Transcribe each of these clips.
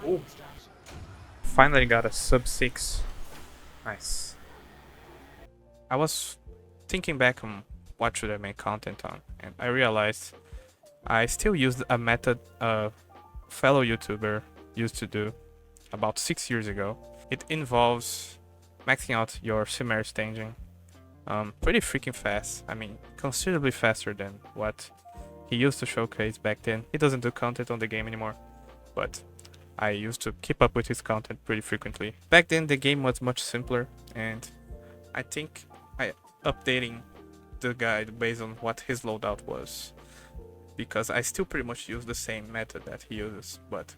Oh, finally got a sub 6. Nice. I was thinking back on what should I make content on, and I realized I still used a method a fellow YouTuber used to do about 6 years ago. It involves maxing out your simaris staging pretty freaking fast. I mean, considerably faster than what he used to showcase back then. He doesn't do content on the game anymore, but I used to keep up with his content pretty frequently. Back then the game was much simpler, and I think I updating the guide based on what his loadout was, because I still pretty much use the same method that he uses, but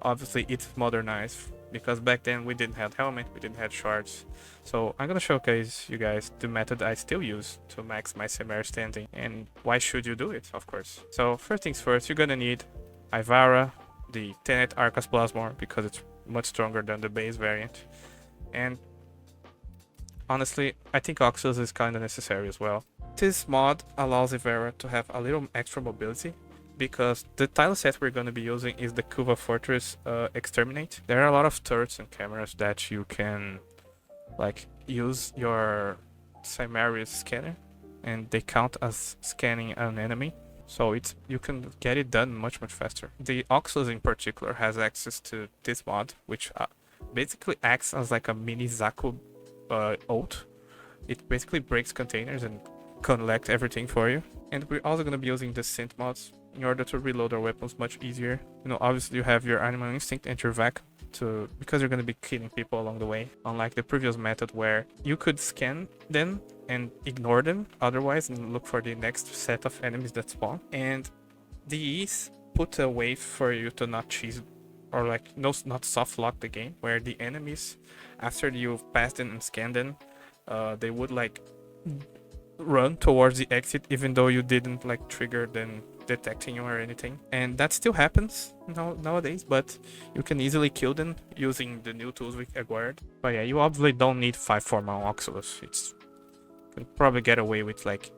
obviously it's modernized, because back then we didn't have helmet, we didn't have shards. So I'm gonna showcase you guys the method I still use to max my simaris standing, and why should you do it, of course. So first things first, you're gonna need Ivara, the Tenno Arca Plasmor, because it's much stronger than the base variant. And honestly, I think Oxylus is kinda necessary as well. This mod allows Ivara to have a little extra mobility, because the tile set we're going to be using is the Kuva Fortress Exterminate. There are a lot of turrets and cameras that you can like use your simaris scanner, and they count as scanning an enemy. So you can get it done much faster. The Oxylus in particular has access to this mod, which basically acts as like a mini Zaku ult. It basically breaks containers and collect everything for you. And we're also going to be using the synth mods in order to reload our weapons much easier. You know, obviously you have your animal instinct and your vac because you're going to be killing people along the way, unlike the previous method where you could scan them and ignore them otherwise and look for the next set of enemies that spawn. And these put a way for you to not cheese or like not soft lock the game, where the enemies, after you've passed them and scanned them, they would like run towards the exit even though you didn't like trigger them detecting you or anything. And that still happens nowadays, but you can easily kill them using the new tools we acquired. But yeah, you obviously don't need 5-4 man Oxylus. You can probably get away with like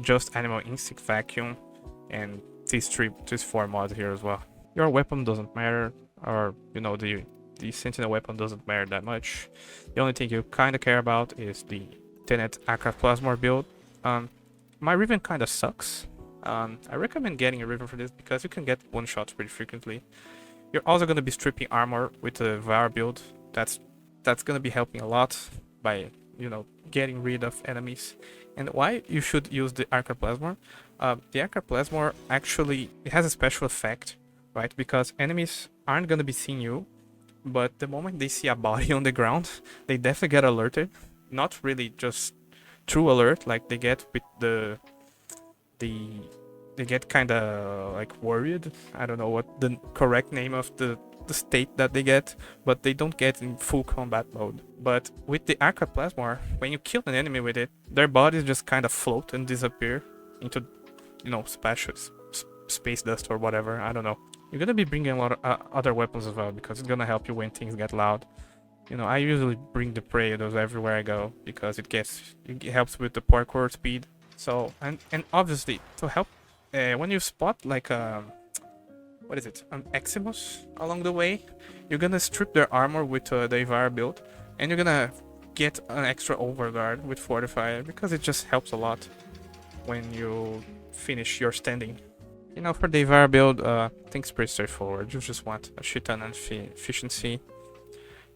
just animal instinct, vacuum, and these 4 mods here as well. Your weapon doesn't matter, or you know, the sentinel weapon doesn't matter that much. The only thing you kind of care about is the Tenno Arca Plasmor build. My Riven kind of sucks. I recommend getting a Riven for this because you can get one shots pretty frequently. You're also going to be stripping armor with the Ivara build. That's going to be helping a lot by, you know, getting rid of enemies. And why you should use the Arca Plasmor? The Arca Plasmor actually, it has a special effect, right? Because enemies aren't going to be seeing you, but the moment they see a body on the ground, they definitely get alerted. Not really just true alert, like they get with they get kind of like worried. I don't know what the correct name of the state that they get, but they don't get in full combat mode. But with the Arca Plasmor, when you kill an enemy with it, their bodies just kind of float and disappear into, you know, space dust or whatever. I don't know. You're gonna be bringing a lot of other weapons as well, because it's gonna help you when things get loud. You know, I usually bring the Praedos everywhere I go because it helps with the parkour speed. So and obviously to help when you spot like what is it, an Eximus along the way, you're gonna strip their armor with the Ivara build, and you're gonna get an extra overguard with Fortifier, because it just helps a lot when you finish your standing. You know, for the Ivara build, things pretty straightforward. You just want a shit ton of efficiency.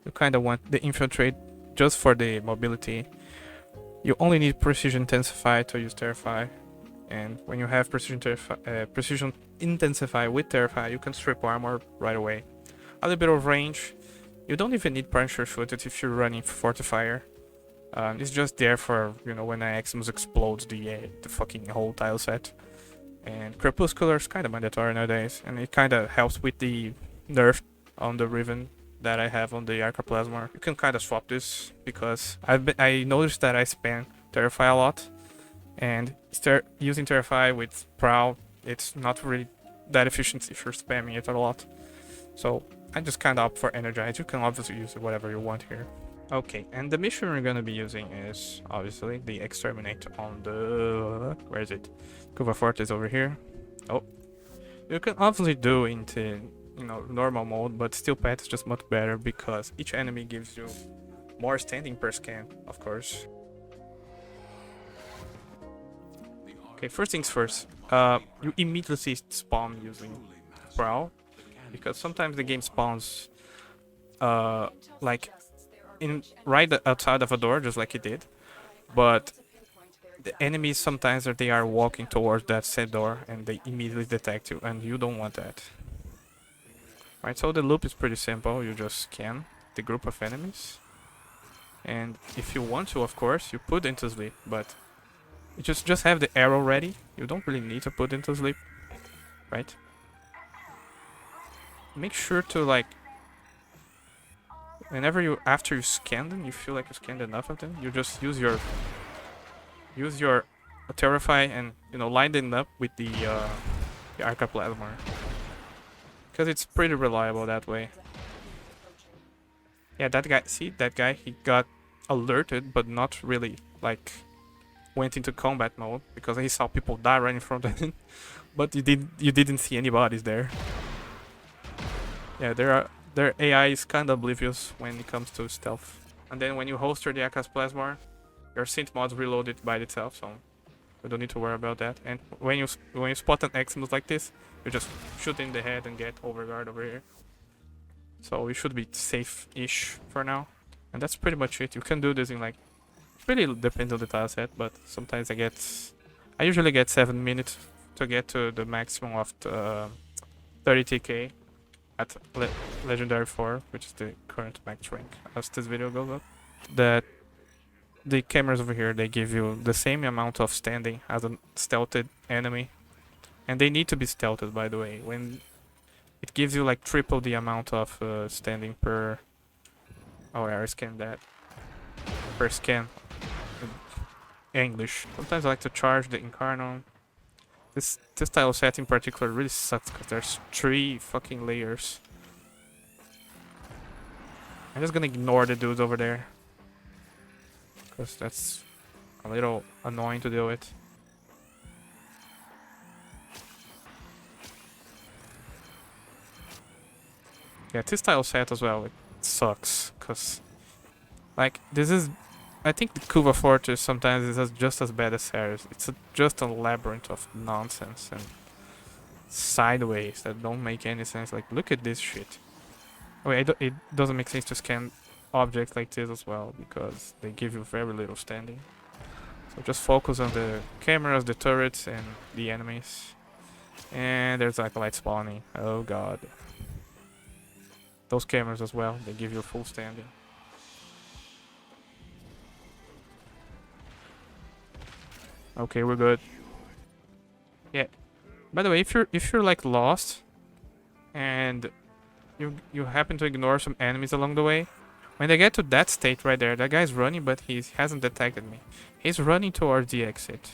You kind of want the infiltrate just for the mobility. You only need precision intensify to use Terrify, and when you have precision intensify with Terrify, you can strip armor right away. A little bit of range. You don't even need puncture footed if you're running Fortifier. It's just there for, you know, when an Eximus explodes the fucking whole tile set. And Crepuscular is kind of mandatory nowadays, and it kind of helps with the nerf on the Riven that I have on the Arca Plasmor. You can kind of swap this, because I noticed that I spam Terrify a lot, and using Terrify with Prowl, it's not really that efficient if you're spamming it a lot. So I just kind of opt for Energize. You can obviously use whatever you want here. Okay, and the mission we're going to be using is obviously the Exterminate on the... where is it? Kuva Fort is over here. Oh, you can obviously do into you know, normal mode, but still pet is just much better because each enemy gives you more standing per scan, of course. Okay, first things first. You immediately spawn using Prowl, because sometimes the game spawns like in right outside of a door, just like it did, but the enemies sometimes they are walking towards that said door and they immediately detect you, and you don't want that. Right, so the loop is pretty simple. You just scan the group of enemies, and if you want to, of course, you put into sleep, but you just have the arrow ready. You don't really need to put into sleep, right? Make sure to, like, whenever you after you scan them, you feel like you scanned enough of them, you just use your Terrify and, you know, line them up with the Arca Plasmor, because it's pretty reliable that way. Yeah, that guy, see that guy, he got alerted but not really like went into combat mode because he saw people die right in front of him. But you didn't see any bodies there. Yeah, their AI is kind of oblivious when it comes to stealth. And then when you holster the Arca's Plasmor, your synth mod's reloaded by itself, so you don't need to worry about that. And when you spot an Eximus like this, you just shoot in the head and get overguard over here. So we should be safe-ish for now. And that's pretty much it. You can do this in, like, it really depends on the tile set, but sometimes I usually get 7 minutes to get to the maximum of the 30 TK at Legendary 4, which is the current max rank as this video goes up. That the cameras over here, they give you the same amount of standing as a stealthed enemy. And they need to be stealthed, by the way. When it gives you like triple the amount of standing per... Oh, I scanned that. Per scan. English. Sometimes I like to charge the Incarno. This tile set in particular really sucks because there's 3 fucking layers. I'm just gonna ignore the dudes over there, because that's a little annoying to deal with. Yeah, this tile set as well, it sucks, because, like, this is... I think the Kuva Fortress sometimes is just as bad as Ceres. It's just a labyrinth of nonsense and sideways that don't make any sense. Like, look at this shit. Okay, it doesn't make sense to scan objects like this as well, because they give you very little standing. So just focus on the cameras, the turrets, and the enemies. And there's like a light spawning. Oh god. Those cameras as well, they give you full standing. Okay, we're good. Yeah. By the way, if you're like lost and you happen to ignore some enemies along the way, when they get to that state right there, that guy's running, but he hasn't detected me. He's running towards the exit.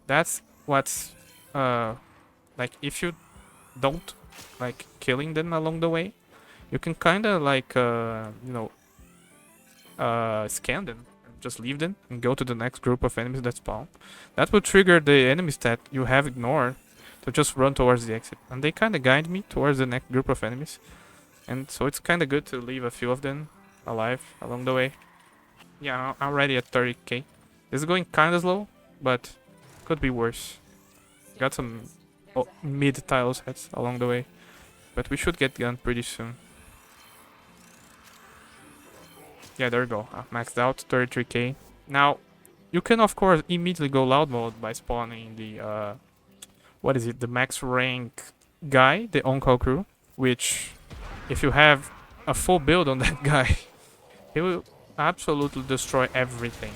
That's what's like, if you don't like killing them along the way, you can kind of like you know, scan them. Just leave them and go to the next group of enemies that spawn. That will trigger the enemies that you have ignored to just run towards the exit. And they kind of guide me towards the next group of enemies. And so it's kind of good to leave a few of them alive along the way. Yeah, I'm already at 30k. This is going kind of slow, but could be worse. Got some mid tile sets along the way. But we should get gun pretty soon. Yeah, there we go. Maxed out, 33k. Now, you can of course immediately go loud mode by spawning the what is it? The max rank guy, the on-call crew. Which, if you have a full build on that guy, he will absolutely destroy everything.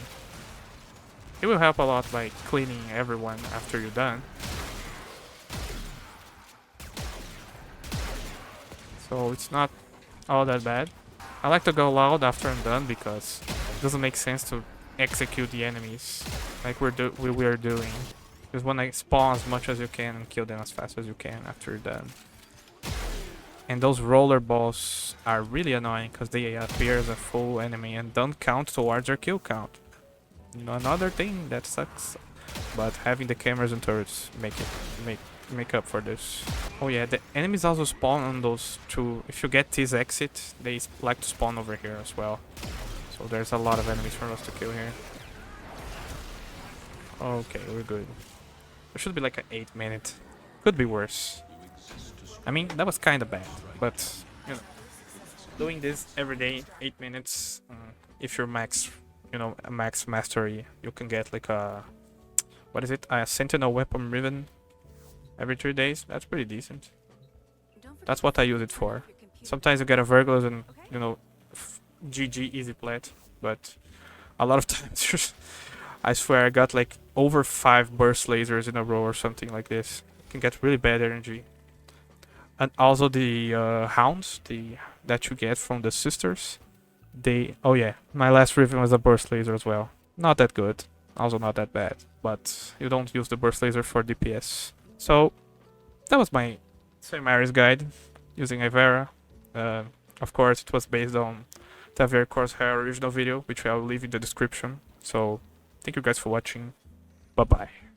He will help a lot by cleaning everyone after you're done. So it's not all that bad. I like to go loud after I'm done because it doesn't make sense to execute the enemies like we were doing. Just want to spawn as much as you can and kill them as fast as you can after you're done. And those roller balls are really annoying because they appear as a full enemy and don't count towards your kill count. You know, another thing that sucks. But having the cameras and turrets make make up for this. Oh yeah, the enemies also spawn on those two. If you get this exit, they like to spawn over here as well. So there's a lot of enemies for us to kill here. Okay, we're good. It should be like an 8-minute. Could be worse. I mean, that was kind of bad, but you know, doing this every day, 8 minutes. If you're max, you know, a max mastery, you can get like a, what is it? A sentinel weapon ribbon every 3 days. That's pretty decent. That's what I use it for. Sometimes you get a Virgos and, you know, GG easy plat, but a lot of times I swear I got like over 5 burst lasers in a row or something like this. You can get really bad energy. And also the hounds that you get from the sisters, oh yeah, my last ribbon was a burst laser as well. Not that good, also not that bad, but you don't use the burst laser for DPS. So that was my simaris guide using Ivara. Of course, it was based on the very Corsair original video, which I'll leave in the description. So thank you guys for watching. Bye bye.